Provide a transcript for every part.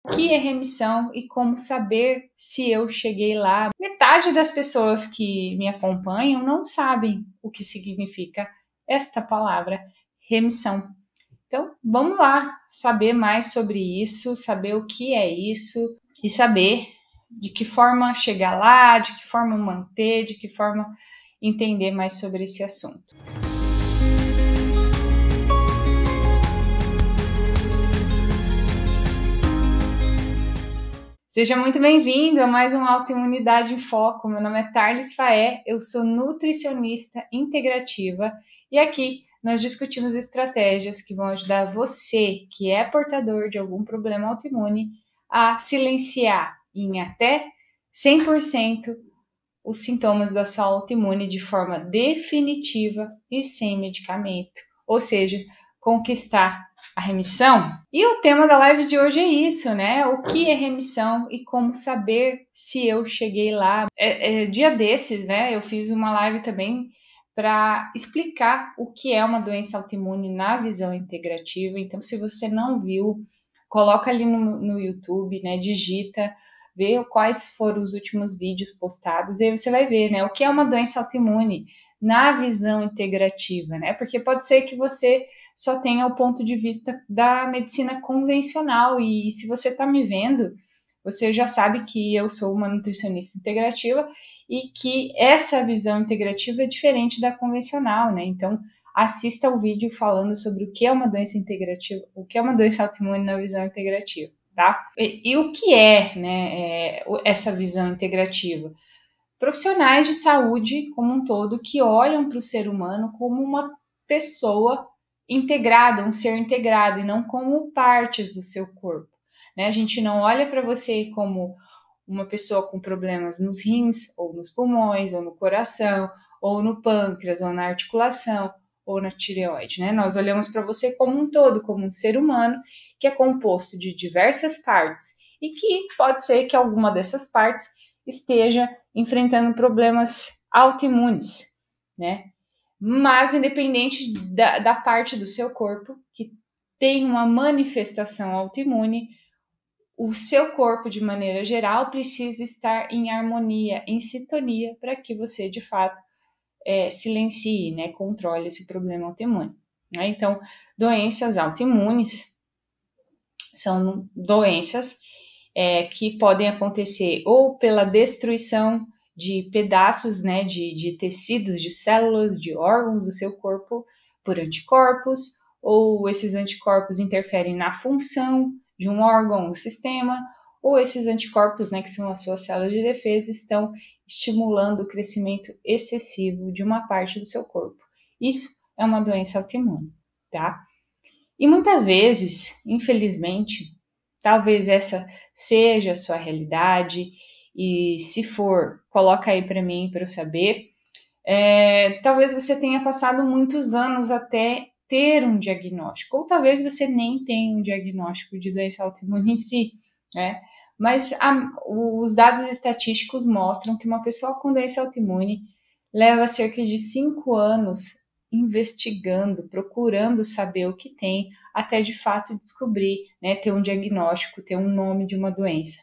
O que é remissão e como saber se eu cheguei lá. Metade das pessoas que me acompanham não sabem o que significa esta palavra, remissão. Então, vamos lá saber mais sobre isso, saber o que é isso e saber de que forma chegar lá, de que forma manter, de que forma entender mais sobre esse assunto. Seja muito bem-vindo a mais um Autoimunidade em Foco. Meu nome é Tarlis Faé, eu sou nutricionista integrativa e aqui nós discutimos estratégias que vão ajudar você, que é portador de algum problema autoimune, a silenciar em até 100% os sintomas da sua autoimune de forma definitiva e sem medicamento, ou seja, conquistar a remissão. E o tema da live de hoje é isso, né? O que é remissão e como saber se eu cheguei lá. Dia desses, né? Eu fiz uma live também para explicar o que é uma doença autoimune na visão integrativa. Então, se você não viu, coloca ali no YouTube, né? Digita, vê quais foram os últimos vídeos postados e aí você vai ver, né? O que é uma doença autoimune na visão integrativa, né? Porque pode ser que você só tenha o ponto de vista da medicina convencional e se você está me vendo, você já sabe que eu sou uma nutricionista integrativa e que essa visão integrativa é diferente da convencional, né? Então, assista o vídeo falando sobre o que é uma doença integrativa, o que é uma doença autoimune na visão integrativa, tá? E o que é, né, essa visão integrativa? Profissionais de saúde como um todo que olham para o ser humano como uma pessoa integrada, um ser integrado, e não como partes do seu corpo, né? A gente não olha para você como uma pessoa com problemas nos rins, ou nos pulmões, ou no coração, ou no pâncreas, ou na articulação, ou na tireoide, né? Nós olhamos para você como um todo, como um ser humano que é composto de diversas partes e que pode ser que alguma dessas partes esteja enfrentando problemas autoimunes, né? Mas independente da parte do seu corpo que tem uma manifestação autoimune, o seu corpo, de maneira geral, precisa estar em harmonia, em sintonia, para que você, de fato, silencie, né, controle esse problema autoimune, né? Então, doenças autoimunes são doenças que podem acontecer ou pela destruição de pedaços, né, de tecidos, de células, de órgãos do seu corpo por anticorpos, ou esses anticorpos interferem na função de um órgão ou sistema, ou esses anticorpos, né, que são as suas células de defesa, estão estimulando o crescimento excessivo de uma parte do seu corpo. Isso é uma doença autoimune, tá? E muitas vezes, infelizmente, talvez essa seja a sua realidade, e se for, coloca aí para mim, para eu saber. Talvez você tenha passado muitos anos até ter um diagnóstico, ou talvez você nem tenha um diagnóstico de doença autoimune em si, né? Mas os dados estatísticos mostram que uma pessoa com doença autoimune leva cerca de 5 anos investigando, procurando saber o que tem, até de fato descobrir, né, ter um diagnóstico, ter um nome de uma doença.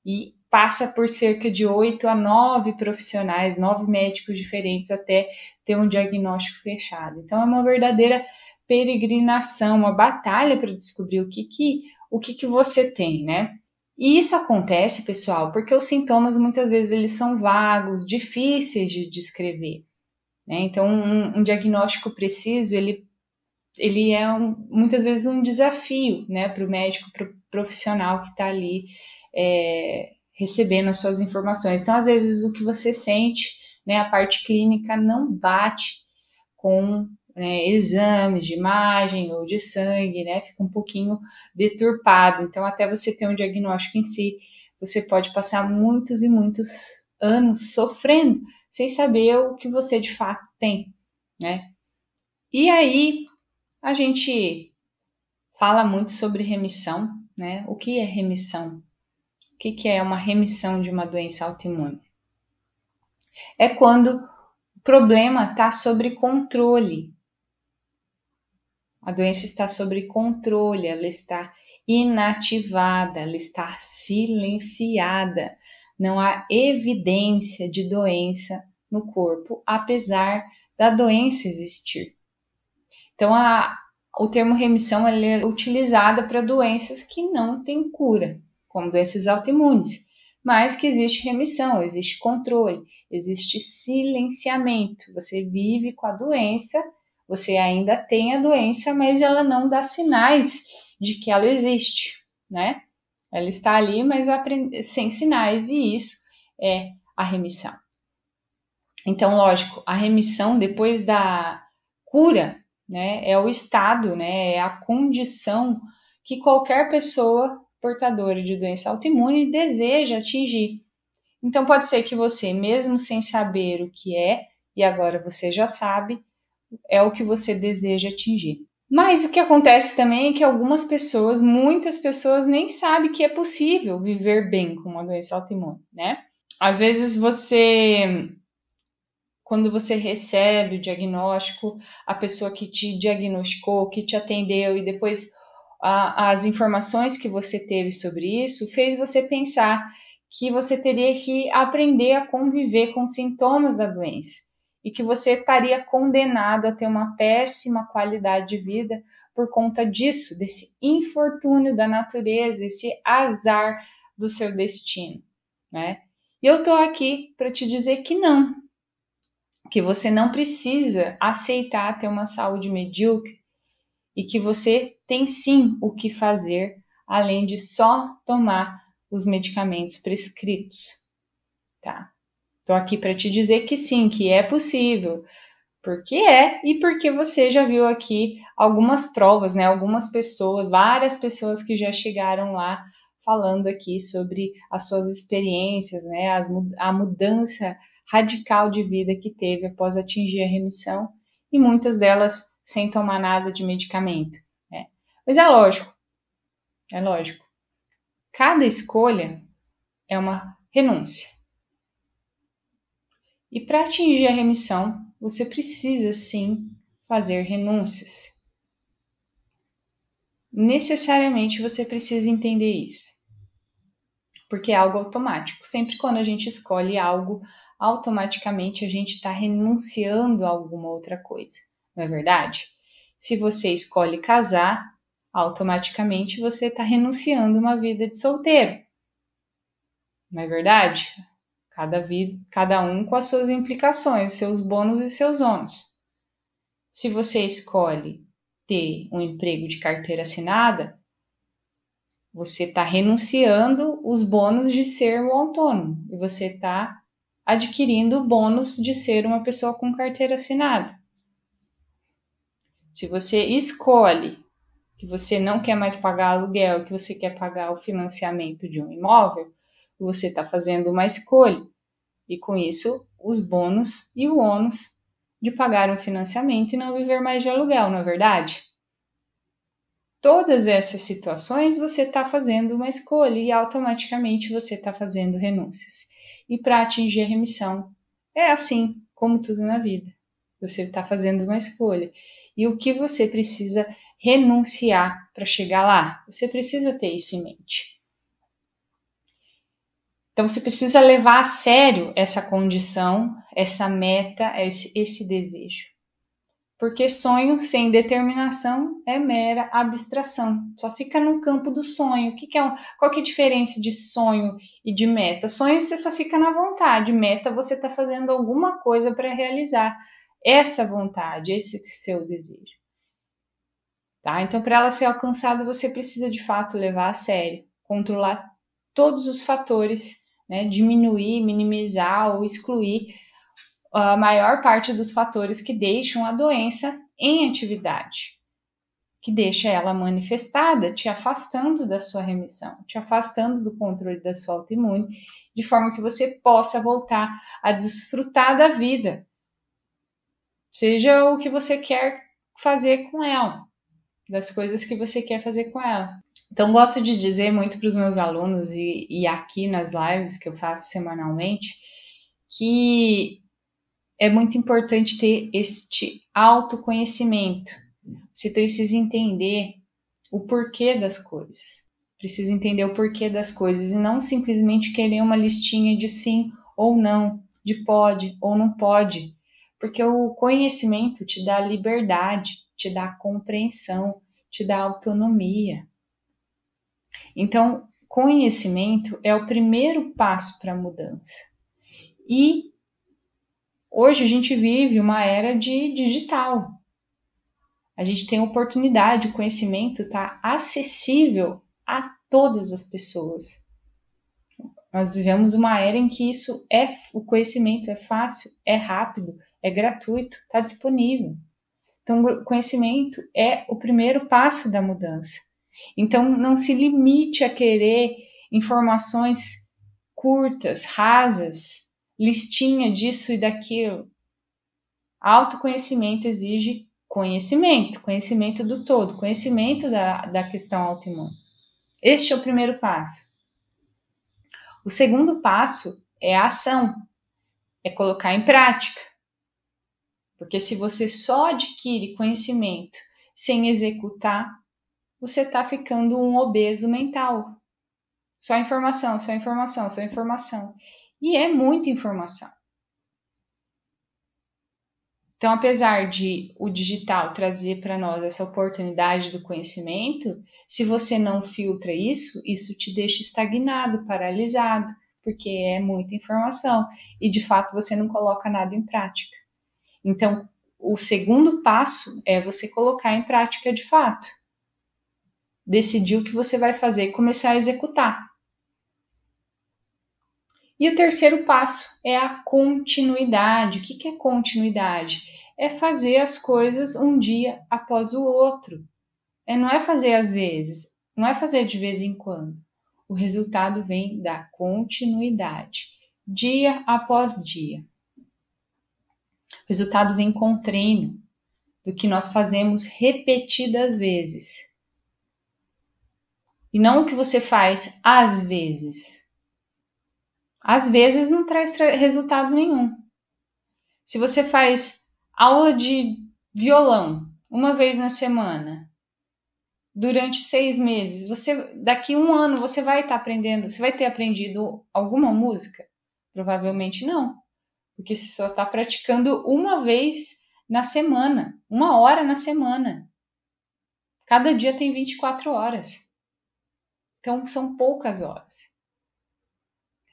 E passa por cerca de 8 a 9 profissionais, 9 médicos diferentes até ter um diagnóstico fechado. Então é uma verdadeira peregrinação, uma batalha para descobrir o que você tem, né? E isso acontece, pessoal, porque os sintomas muitas vezes eles são vagos, difíceis de descrever, né? Então um diagnóstico preciso, ele é muitas vezes um desafio, né, para o médico, para o profissional que está ali recebendo as suas informações. Então, às vezes, o que você sente, né, a parte clínica não bate com, né, exames de imagem ou de sangue, né, fica um pouquinho deturpado. Então, até você ter um diagnóstico em si, você pode passar muitos e muitos anos sofrendo sem saber o que você de fato tem, né? E aí, a gente fala muito sobre remissão, né? O que é remissão? O que é uma remissão de uma doença autoimune? É quando o problema está sob controle. A doença está sob controle, ela está inativada, ela está silenciada. Não há evidência de doença no corpo, apesar da doença existir. Então, o termo remissão ele é utilizado para doenças que não têm cura, como doenças autoimunes, mas que existe remissão, existe controle, existe silenciamento. Você vive com a doença, você ainda tem a doença, mas ela não dá sinais de que ela existe, né? Ela está ali, mas sem sinais, e isso é a remissão. Então, lógico, a remissão depois da cura, né, é o estado, né, é a condição que qualquer pessoa portadora de doença autoimune deseja atingir. Então, pode ser que você, mesmo sem saber o que é, e agora você já sabe, é o que você deseja atingir. Mas o que acontece também é que algumas pessoas, muitas pessoas, nem sabem que é possível viver bem com uma doença autoimune, né? Às vezes quando você recebe o diagnóstico, a pessoa que te diagnosticou, que te atendeu, e depois as informações que você teve sobre isso, fez você pensar que você teria que aprender a conviver com os sintomas da doença e que você estaria condenado a ter uma péssima qualidade de vida por conta disso, desse infortúnio da natureza, esse azar do seu destino, né? E eu tô aqui para te dizer que não, que você não precisa aceitar ter uma saúde medíocre e que você tem sim o que fazer, além de só tomar os medicamentos prescritos, tá? Tô aqui para te dizer que sim, que é possível, porque e porque você já viu aqui algumas provas, né? Algumas pessoas, várias pessoas que já chegaram lá falando aqui sobre as suas experiências, né? A mudança radical de vida que teve após atingir a remissão, e muitas delas sem tomar nada de medicamento, né? Mas é lógico. Cada escolha é uma renúncia. E para atingir a remissão, você precisa sim fazer renúncias. Necessariamente você precisa entender isso, porque é algo automático. Sempre quando a gente escolhe algo, automaticamente a gente está renunciando a alguma outra coisa, não é verdade? Se você escolhe casar, automaticamente você está renunciando a uma vida de solteiro, não é verdade? Cada um com as suas implicações, seus bônus e seus ônus. Se você escolhe ter um emprego de carteira assinada, você está renunciando os bônus de ser um autônomo e você está adquirindo o bônus de ser uma pessoa com carteira assinada. Se você escolhe que você não quer mais pagar aluguel, que você quer pagar o financiamento de um imóvel, você está fazendo uma escolha. E com isso, os bônus e o ônus de pagar um financiamento e não viver mais de aluguel, não é verdade? Todas essas situações você está fazendo uma escolha e automaticamente você está fazendo renúncias. E para atingir a remissão, é assim como tudo na vida. Você está fazendo uma escolha. E o que você precisa renunciar para chegar lá? Você precisa ter isso em mente. Então você precisa levar a sério essa condição, essa meta, esse desejo. Porque sonho sem determinação é mera abstração. Só fica no campo do sonho. Qual que é a diferença de sonho e de meta? Sonho você só fica na vontade. Meta você está fazendo alguma coisa para realizar essa vontade, esse seu desejo. Tá? Então, para ela ser alcançada, você precisa de fato levar a sério, controlar todos os fatores, né? Diminuir, minimizar ou excluir a maior parte dos fatores que deixam a doença em atividade, que deixa ela manifestada, te afastando da sua remissão, te afastando do controle da sua autoimune, de forma que você possa voltar a desfrutar da vida, seja o que você quer fazer com ela, das coisas que você quer fazer com ela. Então, gosto de dizer muito para os meus alunos e aqui nas lives que eu faço semanalmente, que é muito importante ter este autoconhecimento. Você precisa entender o porquê das coisas. Precisa entender o porquê das coisas e não simplesmente querer uma listinha de sim ou não, de pode ou não pode. Porque o conhecimento te dá liberdade, te dá compreensão, te dá autonomia. Então, conhecimento é o primeiro passo para a mudança. E hoje a gente vive uma era de digital. A gente tem oportunidade, o conhecimento está acessível a todas as pessoas. Nós vivemos uma era em que o conhecimento é fácil, é rápido, é gratuito, está disponível. Então, o conhecimento é o primeiro passo da mudança. Então, não se limite a querer informações curtas, rasas, listinha disso e daquilo. Autoconhecimento exige conhecimento do todo, conhecimento da questão autoimune. Este é o primeiro passo. O segundo passo é a ação, é colocar em prática. Porque se você só adquire conhecimento sem executar, você está ficando um obeso mental. Só informação, só informação, só informação. E é muita informação. Então, apesar de o digital trazer para nós essa oportunidade do conhecimento, se você não filtra isso te deixa estagnado, paralisado, porque é muita informação e de fato você não coloca nada em prática. Então, o segundo passo é você colocar em prática de fato. Decidir o que você vai fazer e começar a executar. E o terceiro passo é a continuidade. O que é continuidade? É fazer as coisas um dia após o outro. Não é fazer às vezes, não é fazer de vez em quando. O resultado vem da continuidade, dia após dia. O resultado vem com treino, do que nós fazemos repetidas vezes. E não o que você faz às vezes. Às vezes não traz resultado nenhum. Se você faz aula de violão uma vez na semana, durante 6 meses, daqui 1 ano você vai estar aprendendo, você vai ter aprendido alguma música? Provavelmente não, porque você só está praticando uma vez na semana, 1 hora na semana. Cada dia tem 24 horas. Então são poucas horas.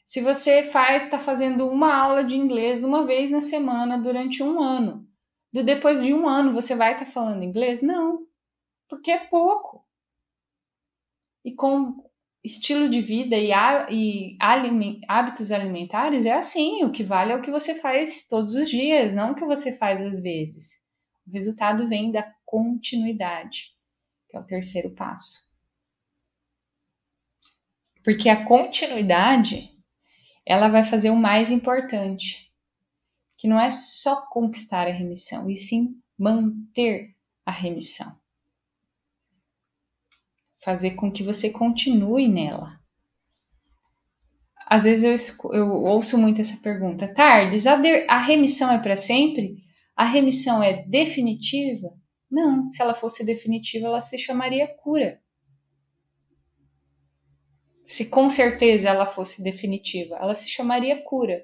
Se você está fazendo uma aula de inglês uma vez na semana durante 1 ano, depois de 1 ano você vai estar falando inglês? Não, porque é pouco. E com estilo de vida e hábitos alimentares é assim, o que vale é o que você faz todos os dias, não o que você faz às vezes. O resultado vem da continuidade, que é o terceiro passo. Porque a continuidade, ela vai fazer o mais importante, que não é só conquistar a remissão, e sim manter a remissão. Fazer com que você continue nela. Às vezes eu ouço muito essa pergunta: Tardes, a remissão é para sempre? A remissão é definitiva? Não, se ela fosse definitiva, ela se chamaria cura. Se com certeza ela fosse definitiva, ela se chamaria cura.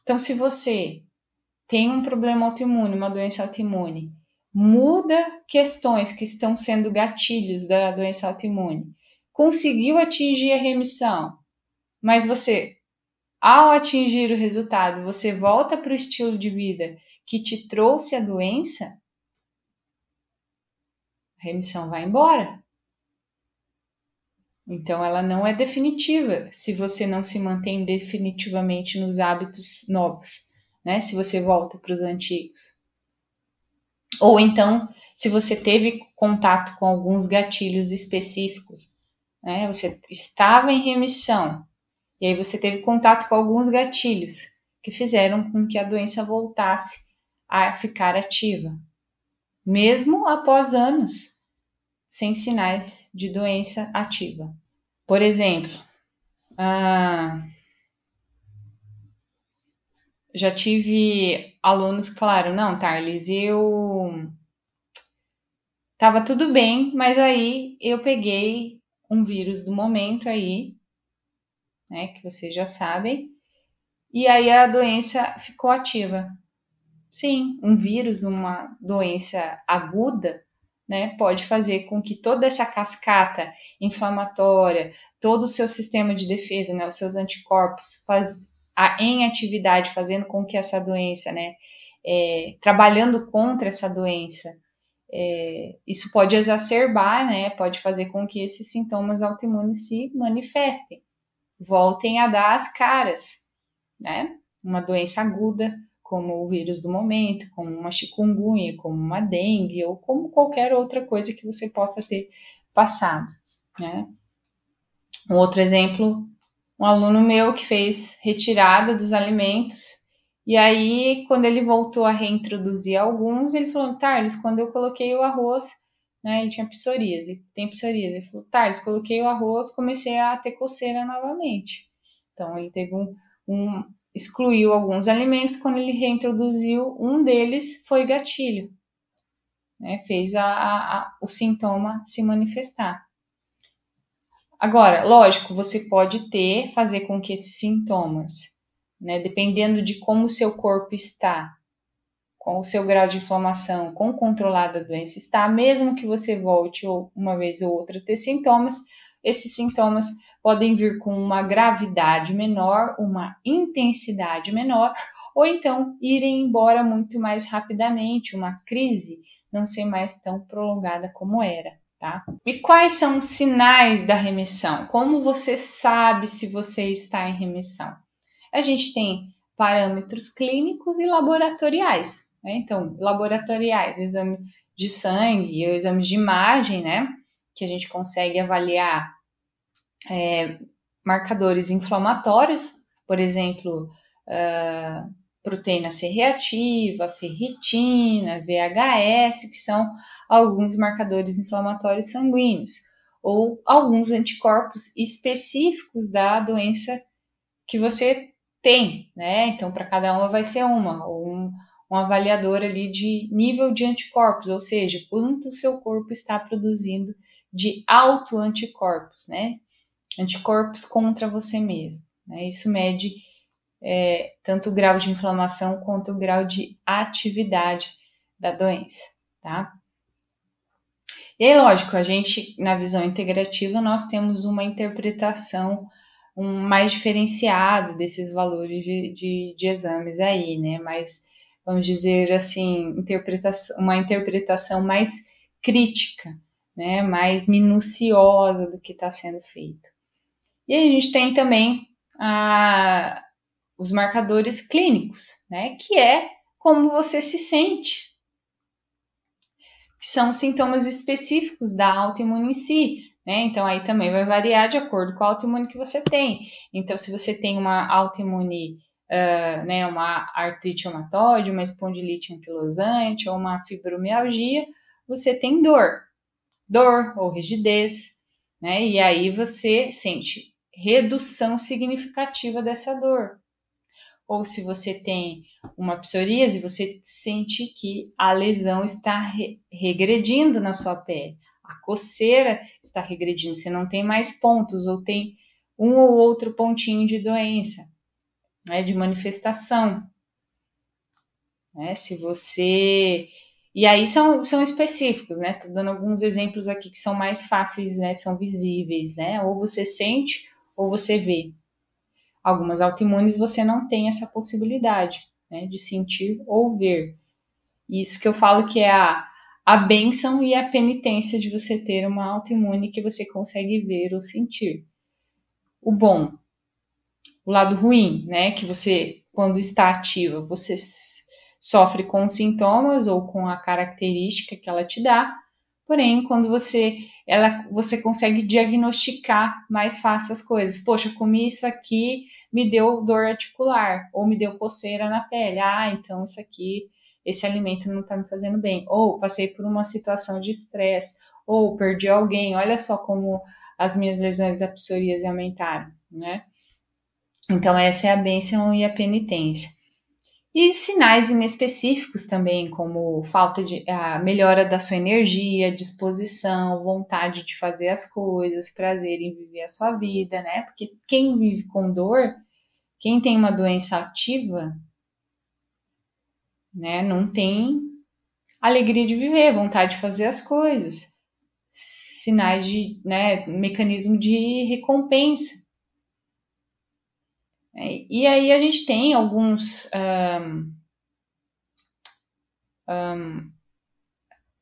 Então, se você tem um problema autoimune, uma doença autoimune, muda questões que estão sendo gatilhos da doença autoimune, conseguiu atingir a remissão, mas você, ao atingir o resultado, você volta para o estilo de vida que te trouxe a doença, a remissão vai embora. Então, ela não é definitiva se você não se mantém definitivamente nos hábitos novos, né? Se você volta para os antigos. Ou então, se você teve contato com alguns gatilhos específicos, né? Você estava em remissão, e aí você teve contato com alguns gatilhos que fizeram com que a doença voltasse a ficar ativa, mesmo após anos sem sinais de doença ativa. Por exemplo, já tive alunos que falaram: não, Tarlis, eu Tava tudo bem, mas aí eu peguei um vírus do momento aí, né, que vocês já sabem, e aí a doença ficou ativa. Sim, um vírus, uma doença aguda, né, pode fazer com que toda essa cascata inflamatória, todo o seu sistema de defesa, né, os seus anticorpos, em atividade, fazendo com que essa doença, né, trabalhando contra essa doença, isso pode exacerbar, né, pode fazer com que esses sintomas autoimunes se manifestem, voltem a dar as caras, né? Uma doença aguda, como o vírus do momento, como uma chikungunya, como uma dengue, ou como qualquer outra coisa que você possa ter passado, né? Um outro exemplo, um aluno meu que fez retirada dos alimentos, e aí, quando ele voltou a reintroduzir alguns, ele falou, Thales, quando eu coloquei o arroz, né, ele tinha psoríase, tem psoríase, ele falou, Thales, coloquei o arroz, comecei a ter coceira novamente. Então, ele teve excluiu alguns alimentos, quando ele reintroduziu, um deles foi gatilho, né, fez o sintoma se manifestar. Agora, lógico, você pode fazer com que esses sintomas, né, dependendo de como o seu corpo está, com o seu grau de inflamação, quão controlada a doença está, mesmo que você volte uma vez ou outra a ter sintomas, esses sintomas podem vir com uma gravidade menor, uma intensidade menor, ou então irem embora muito mais rapidamente, uma crise não ser mais tão prolongada como era. Tá? E quais são os sinais da remissão? Como você sabe se você está em remissão? A gente tem parâmetros clínicos e laboratoriais, né? Então, laboratoriais, exame de sangue, exames de imagem, né? Que a gente consegue avaliar marcadores inflamatórios, por exemplo, proteína C reativa, ferritina, VHS, que são alguns marcadores inflamatórios sanguíneos, ou alguns anticorpos específicos da doença que você tem, né? Então, para cada uma vai ser um avaliador ali de nível de anticorpos, ou seja, quanto o seu corpo está produzindo de autoanticorpos, né? Anticorpos contra você mesmo, né? Isso mede tanto o grau de inflamação quanto o grau de atividade da doença, tá? E aí, lógico, a gente, na visão integrativa, nós temos uma interpretação mais diferenciada desses valores de exames aí, né? Mas, vamos dizer assim, uma interpretação mais crítica, né? Mais minuciosa do que está sendo feito. E aí a gente tem também os marcadores clínicos, né? Que é como você se sente, que são sintomas específicos da autoimune em si, né? Então aí também vai variar de acordo com a autoimune que você tem. Então, se você tem uma autoimune, né, uma artrite reumatoide, uma espondilite anquilosante ou uma fibromialgia, você tem dor ou rigidez, né? E aí você sente redução significativa dessa dor. Ou se você tem uma psoríase, você sente que a lesão está regredindo na sua pele. A coceira está regredindo, você não tem mais pontos, ou tem um ou outro pontinho de doença, né, de manifestação. Né? Se você... E aí são específicos, né? Estou dando alguns exemplos aqui que são mais fáceis, né? São visíveis, né? Ou você sente ou você vê. Algumas autoimunes você não tem essa possibilidade, né, de sentir ou ver. Isso que eu falo que é a bênção e a penitência de você ter uma autoimune que você consegue ver ou sentir. O bom, o lado ruim, né, que você, quando está ativa, você sofre com os sintomas ou com a característica que ela te dá, porém, quando você consegue diagnosticar mais fácil as coisas. Poxa, comi isso aqui, me deu dor articular, ou me deu coceira na pele. Ah, então isso aqui, esse alimento não está me fazendo bem. Ou passei por uma situação de estresse, ou perdi alguém. Olha só como as minhas lesões da psoríase aumentaram, né? Então, essa é a bênção e a penitência. E sinais inespecíficos também, como a melhora da sua energia, disposição, vontade de fazer as coisas, prazer em viver a sua vida, né? Porque quem vive com dor, quem tem uma doença ativa, né, não tem alegria de viver, vontade de fazer as coisas. Sinais de, né, mecanismo de recompensa. E aí a gente tem alguns...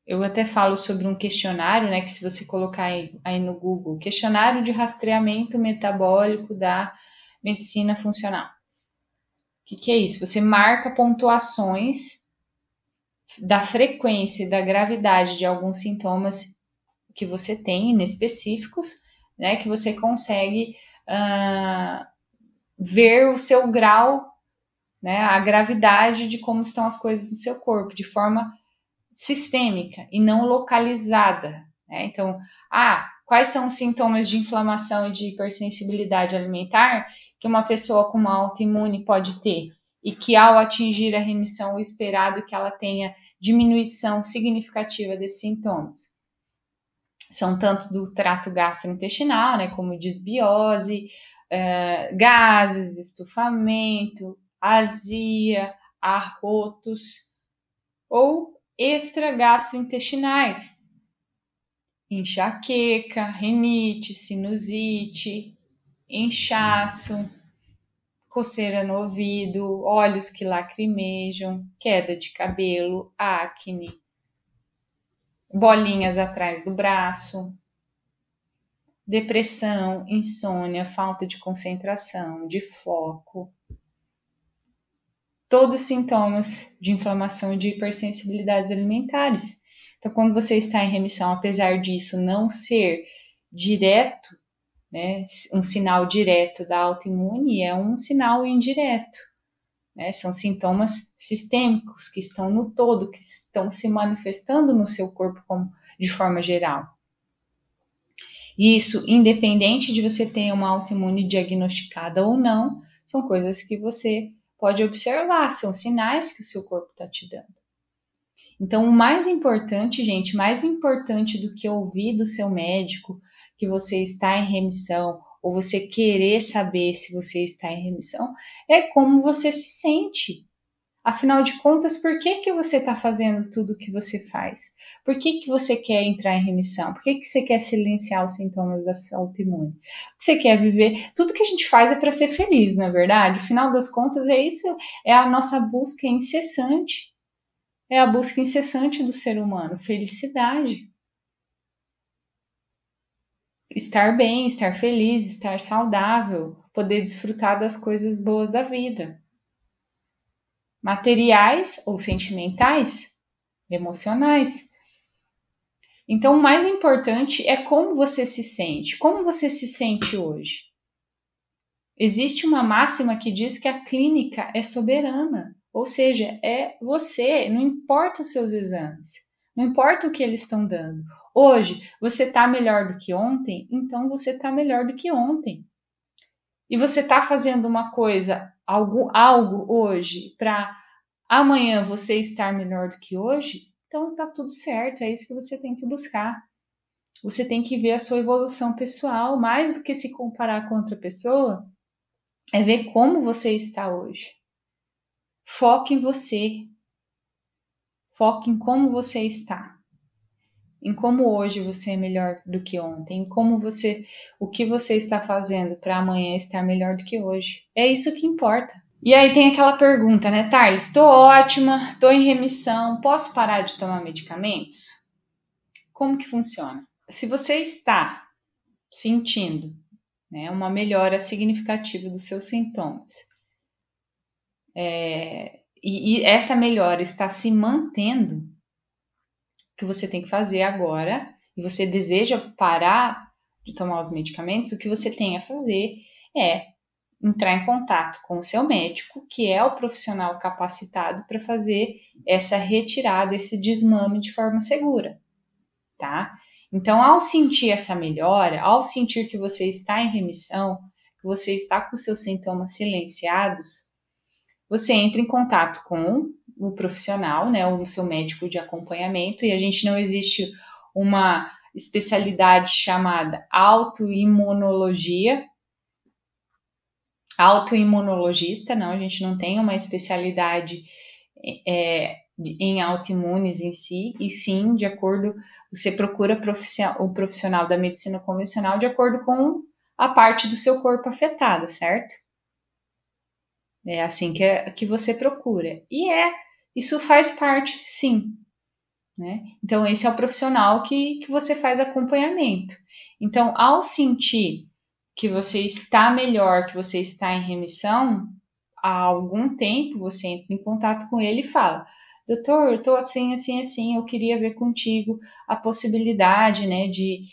eu até falo sobre um questionário, né, que se você colocar aí no Google, questionário de rastreamento metabólico da medicina funcional. O que é isso? Você marca pontuações da frequência e da gravidade de alguns sintomas que você tem inespecíficos, né, que você consegue ver o seu grau, né, a gravidade de como estão as coisas no seu corpo, de forma sistêmica e não localizada, né? Então, quais são os sintomas de inflamação e de hipersensibilidade alimentar que uma pessoa com uma autoimune pode ter e que ao atingir a remissão, o esperado é que ela tenha diminuição significativa desses sintomas. São tanto do trato gastrointestinal, né, como disbiose, gases, estufamento, azia, arrotos ou extragastrointestinais, enxaqueca, rinite, sinusite, inchaço, coceira no ouvido, olhos que lacrimejam, queda de cabelo, acne, bolinhas atrás do braço, depressão, insônia, falta de concentração, de foco. Todos sintomas de inflamação e de hipersensibilidades alimentares. Então, quando você está em remissão, apesar disso não ser direto, né, um sinal direto da autoimune, é um sinal indireto. Né? São sintomas sistêmicos que estão no todo, que estão se manifestando no seu corpo de forma geral. Isso, independente de você ter uma autoimune diagnosticada ou não, são coisas que você pode observar, são sinais que o seu corpo está te dando. Então, o mais importante, gente, mais importante do que ouvir do seu médico que você está em remissão, ou você querer saber se você está em remissão, é como você se sente. Afinal de contas, por que você está fazendo tudo o que você faz? Por que você quer entrar em remissão? Por que você quer silenciar os sintomas da sua autoimune? Você quer viver... Tudo que a gente faz é para ser feliz, não é verdade? Afinal das contas, é isso, é a nossa busca incessante. É a busca incessante do ser humano, felicidade. Estar bem, estar feliz, estar saudável, poder desfrutar das coisas boas da vida. Materiais ou sentimentais, emocionais. Então, o mais importante é como você se sente. Como você se sente hoje? Existe uma máxima que diz que a clínica é soberana, ou seja, é você, não importa os seus exames, não importa o que eles estão dando. Hoje, você está melhor do que ontem, então você está melhor do que ontem. E você está fazendo uma coisa, algo hoje, para amanhã você estar melhor do que hoje, então está tudo certo, é isso que você tem que buscar. Você tem que ver a sua evolução pessoal, mais do que se comparar com outra pessoa, é ver como você está hoje. Foque em você. Foque em como você está. Em como hoje você é melhor do que ontem. Em o que você está fazendo para amanhã estar melhor do que hoje. É isso que importa. E aí tem aquela pergunta, né, Thales? Estou ótima, estou em remissão, posso parar de tomar medicamentos? Como que funciona? Se você está sentindo, né, uma melhora significativa dos seus sintomas, e essa melhora está se mantendo, o que você tem que fazer agora, e você deseja parar de tomar os medicamentos, o que você tem a fazer é entrar em contato com o seu médico, que é o profissional capacitado para fazer essa retirada, esse desmame de forma segura, tá? Então, ao sentir essa melhora, ao sentir que você está em remissão, que você está com seus sintomas silenciados, você entra em contato com o profissional, né, o seu médico de acompanhamento, e a gente não existe uma especialidade chamada autoimunologista, não, a gente não tem uma especialidade em autoimunes em si, e sim, de acordo, você procura o profissional da medicina convencional de acordo com a parte do seu corpo afetada, certo? É assim que você procura. E isso faz parte, sim, né? Então, esse é o profissional que você faz acompanhamento. Então, ao sentir que você está melhor, que você está em remissão, há algum tempo você entra em contato com ele e fala: doutor, eu estou assim, assim, assim, eu queria ver contigo a possibilidade, né, de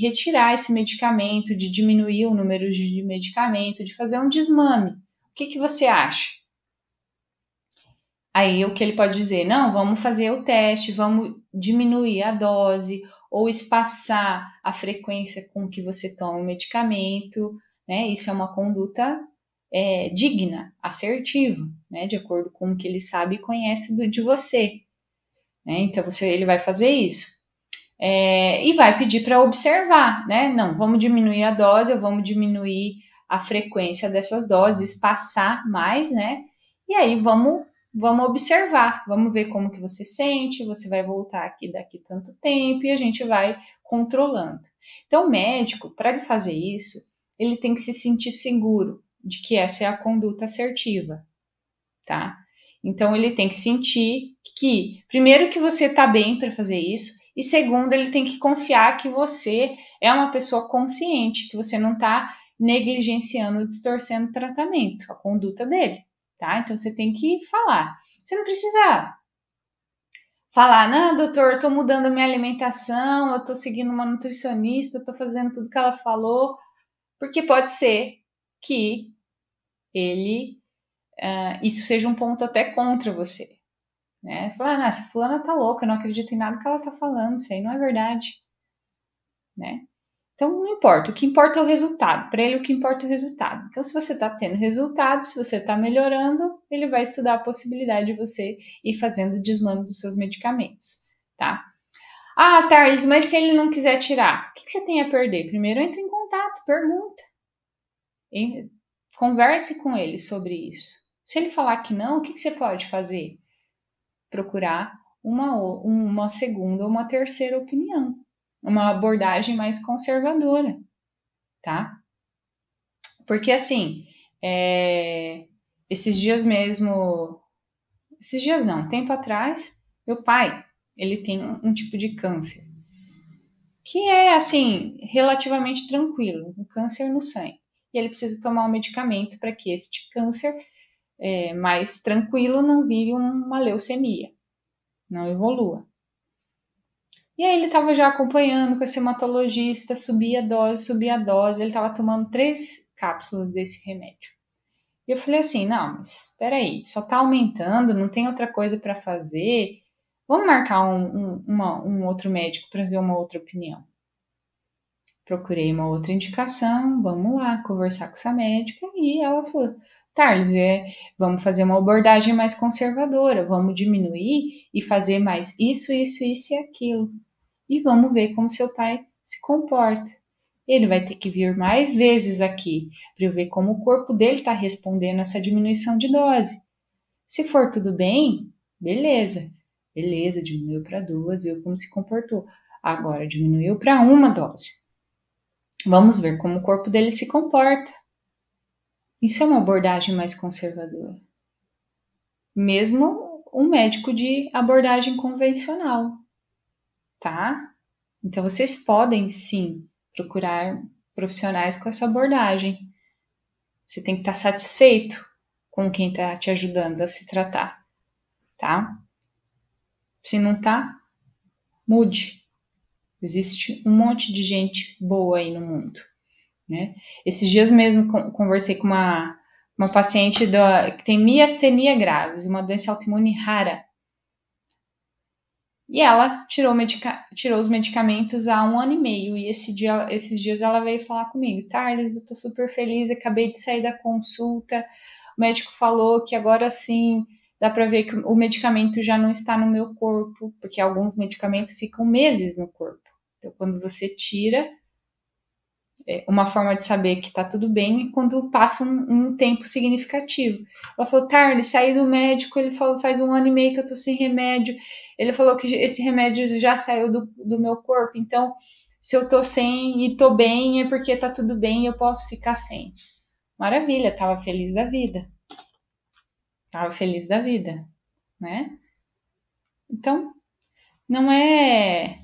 retirar esse medicamento, de diminuir o número de medicamento, de fazer um desmame. O que você acha? Aí o que ele pode dizer? Não, vamos fazer o teste, vamos diminuir a dose ou espaçar a frequência com que você toma o medicamento, né? Isso é uma conduta digna, assertiva, né? De acordo com o que ele sabe e conhece de você, né? Então ele vai fazer isso. E vai pedir para observar, né? Não, vamos diminuir a dose, ou vamos diminuir a frequência dessas doses, espaçar mais, né? E aí vamos observar, vamos ver como que você sente, você vai voltar aqui daqui tanto tempo e a gente vai controlando. Então, o médico, para ele fazer isso, ele tem que se sentir seguro de que essa é a conduta assertiva, tá? Então, ele tem que sentir que, primeiro, que você está bem para fazer isso, e segundo, ele tem que confiar que você é uma pessoa consciente, que você não está negligenciando, distorcendo o tratamento, a conduta dele, tá? Então, você tem que falar. Você não precisa falar, não, doutor, eu tô mudando a minha alimentação, eu tô seguindo uma nutricionista, eu tô fazendo tudo que ela falou, porque pode ser que isso seja um ponto até contra você, né? Falar, essa fulana tá louca, eu não acredito em nada que ela tá falando, isso aí não é verdade, né? Então, não importa, o que importa é o resultado. Para ele, o que importa é o resultado. Então, se você está tendo resultado, se você está melhorando, ele vai estudar a possibilidade de você ir fazendo o desmame dos seus medicamentos, tá? Ah, Thales, mas se ele não quiser tirar, o que você tem a perder? Primeiro, entre em contato, pergunta. Converse com ele sobre isso. Se ele falar que não, o que você pode fazer? Procurar uma segunda ou uma terceira opinião. Uma abordagem mais conservadora, tá? Porque assim, esses dias não, tempo atrás, meu pai, ele tem um tipo de câncer que é assim, relativamente tranquilo, um câncer no sangue. E ele precisa tomar um medicamento para que esse câncer mais tranquilo não vire uma leucemia, não evolua. E aí ele estava já acompanhando com esse hematologista, subia a dose, ele estava tomando 3 cápsulas desse remédio. E eu falei assim, não, mas espera aí, só está aumentando, não tem outra coisa para fazer, vamos marcar um outro médico para ver uma outra opinião. Procurei uma outra indicação, vamos lá conversar com essa médica, e ela falou, Thales, vamos fazer uma abordagem mais conservadora, vamos diminuir e fazer mais isso e aquilo. E vamos ver como seu pai se comporta. Ele vai ter que vir mais vezes aqui para eu ver como o corpo dele está respondendo a essa diminuição de dose. Se for tudo bem, beleza. Beleza, diminuiu para 2, viu como se comportou. Agora diminuiu para 1 dose. Vamos ver como o corpo dele se comporta. Isso é uma abordagem mais conservadora. Mesmo um médico de abordagem convencional, tá? Então vocês podem sim procurar profissionais com essa abordagem. Você tem que estar satisfeito com quem está te ajudando a se tratar, tá? Se não tá, mude. Existe um monte de gente boa aí no mundo, né? Esses dias mesmo conversei com uma paciente que tem miastenia graves, uma doença autoimune rara. E ela tirou os medicamentos há 1 ano e meio. E esses dias ela veio falar comigo. Thales, eu tô super feliz, acabei de sair da consulta. o médico falou que agora sim dá para ver que o medicamento já não está no meu corpo, porque alguns medicamentos ficam meses no corpo. Então, quando você tira, uma forma de saber que está tudo bem é quando passa um tempo significativo. Ela falou, Tarly, saí do médico, ele falou, faz 1 ano e meio que eu tô sem remédio, ele falou que esse remédio já saiu do meu corpo, então se eu tô sem e tô bem é porque tá tudo bem e eu posso ficar sem. Maravilha, tava feliz da vida. Tava feliz da vida, né? Então, não é...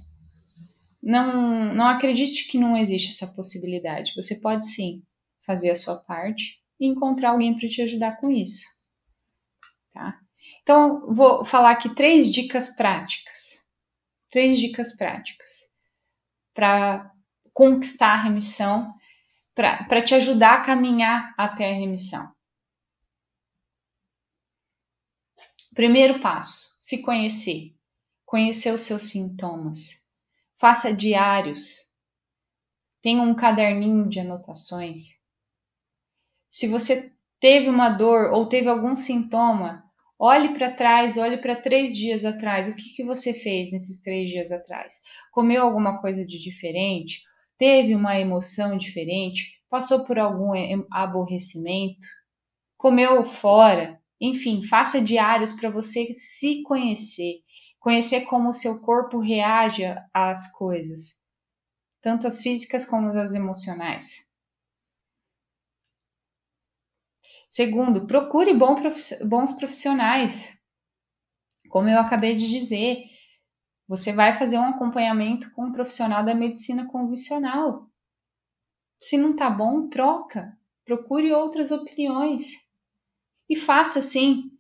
Não acredite que não existe essa possibilidade. Você pode sim fazer a sua parte e encontrar alguém para te ajudar com isso, tá? Então, vou falar aqui 3 dicas práticas. 3 dicas práticas para conquistar a remissão, para te ajudar a caminhar até a remissão. Primeiro passo, se conhecer. Conhecer os seus sintomas. Faça diários. Tenha um caderninho de anotações. Se você teve uma dor ou teve algum sintoma, olhe para trás, olhe para 3 dias atrás. O que você fez nesses 3 dias atrás? Comeu alguma coisa de diferente? Teve uma emoção diferente? Passou por algum aborrecimento? Comeu fora? Enfim, faça diários para você se conhecer. Conhecer como o seu corpo reage às coisas, tanto as físicas como as emocionais. Segundo, procure bons profissionais. Como eu acabei de dizer, você vai fazer um acompanhamento com um profissional da medicina convencional. Se não tá bom, troca. Procure outras opiniões. E faça, sim,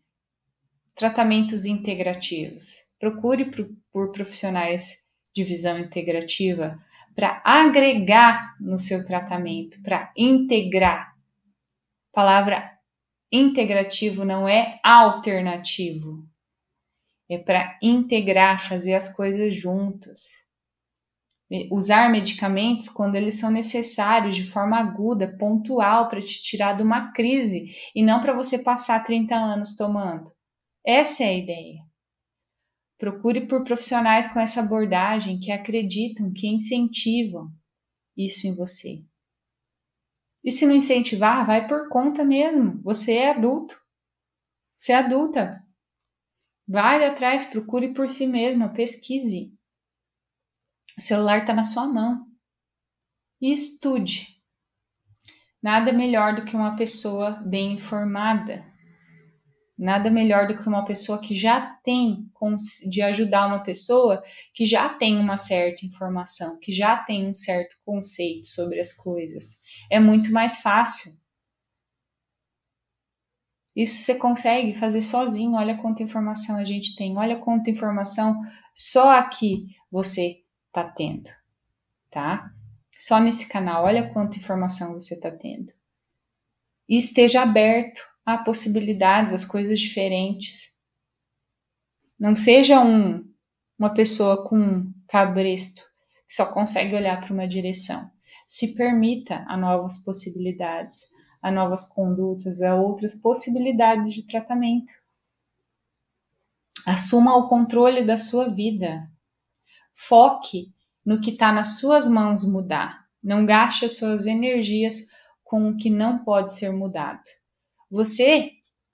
tratamentos integrativos. Procure por profissionais de visão integrativa para agregar no seu tratamento, para integrar. A palavra integrativo não é alternativo. É para integrar, fazer as coisas juntas. Usar medicamentos quando eles são necessários, de forma aguda, pontual, para te tirar de uma crise e não para você passar 30 anos tomando. Essa é a ideia. Procure por profissionais com essa abordagem que acreditam, que incentivam isso em você. E se não incentivar, vai por conta mesmo. Você é adulto. Você é adulta. Vai atrás, procure por si mesma, pesquise. O celular está na sua mão. E estude. Nada melhor do que uma pessoa bem informada. Nada melhor do que uma pessoa que já tem, de ajudar uma pessoa que já tem uma certa informação, que já tem um certo conceito sobre as coisas. É muito mais fácil. Isso você consegue fazer sozinho. Olha quanta informação a gente tem. Olha quanta informação só aqui você está tendo, tá? Só nesse canal. Olha quanta informação você está tendo. E esteja aberto a possibilidades, as coisas diferentes. Não seja uma pessoa com cabresto que só consegue olhar para uma direção. Se permita a novas possibilidades, a novas condutas, a outras possibilidades de tratamento. Assuma o controle da sua vida. Foque no que está nas suas mãos mudar. Não gaste as suas energias com o que não pode ser mudado. Você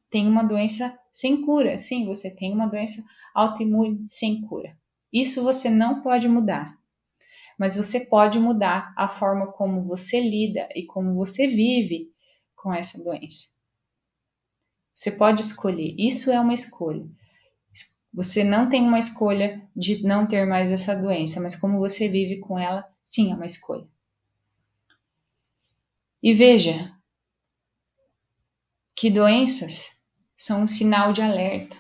tem uma doença sem cura. Sim, você tem uma doença autoimune sem cura. Isso você não pode mudar. Mas você pode mudar a forma como você lida e como você vive com essa doença. Você pode escolher. Isso é uma escolha. Você não tem uma escolha de não ter mais essa doença, mas como você vive com ela, sim, é uma escolha. E veja que doenças são um sinal de alerta.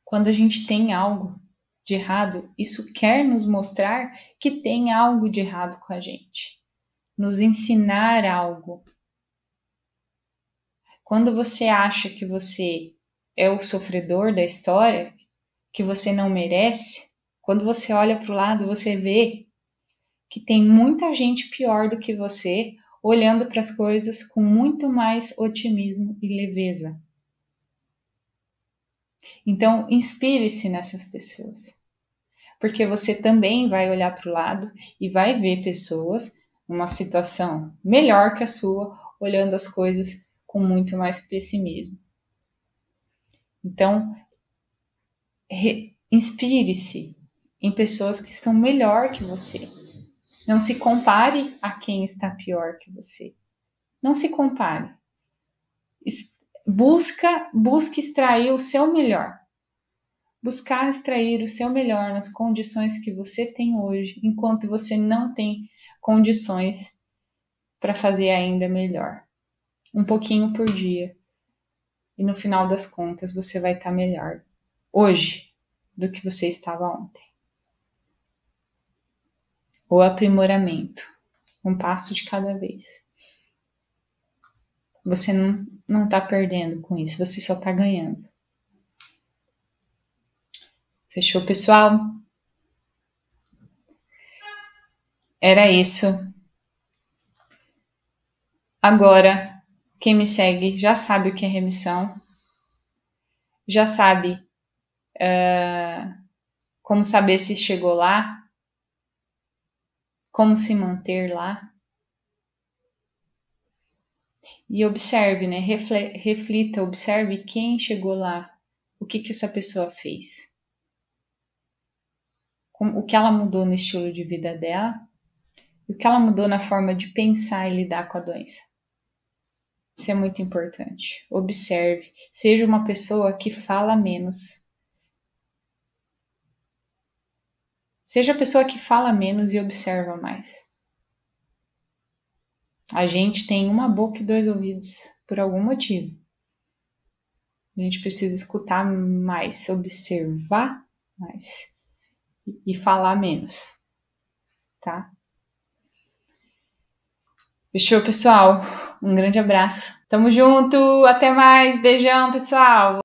Quando a gente tem algo de errado, isso quer nos mostrar que tem algo de errado com a gente. Nos ensinar algo. Quando você acha que você é o sofredor da história, que você não merece, quando você olha para o lado, você vê que tem muita gente pior do que você, olhando para as coisas com muito mais otimismo e leveza. Então, inspire-se nessas pessoas, porque você também vai olhar para o lado e vai ver pessoas numa situação melhor que a sua, olhando as coisas com muito mais pessimismo. Então, inspire-se em pessoas que estão melhor que você. Não se compare a quem está pior que você. Não se compare. Busque extrair o seu melhor. Buscar extrair o seu melhor nas condições que você tem hoje, enquanto você não tem condições para fazer ainda melhor. Um pouquinho por dia. E no final das contas, você vai estar melhor hoje do que você estava ontem. O aprimoramento. Um passo de cada vez. Você não está perdendo com isso, você só está ganhando. Fechou, pessoal? Era isso. Agora, quem me segue já sabe o que é remissão. Já sabe como saber se chegou lá. Como se manter lá. E observe, né? Reflita, observe quem chegou lá. O que essa pessoa fez. O que ela mudou no estilo de vida dela. E o que ela mudou na forma de pensar e lidar com a doença. Isso é muito importante. Observe. Seja uma pessoa que fala menos. Seja a pessoa que fala menos e observa mais. A gente tem uma boca e 2 ouvidos, por algum motivo. A gente precisa escutar mais, observar mais e falar menos, tá? Fechou, pessoal? Um grande abraço. Tamo junto, até mais, beijão, pessoal!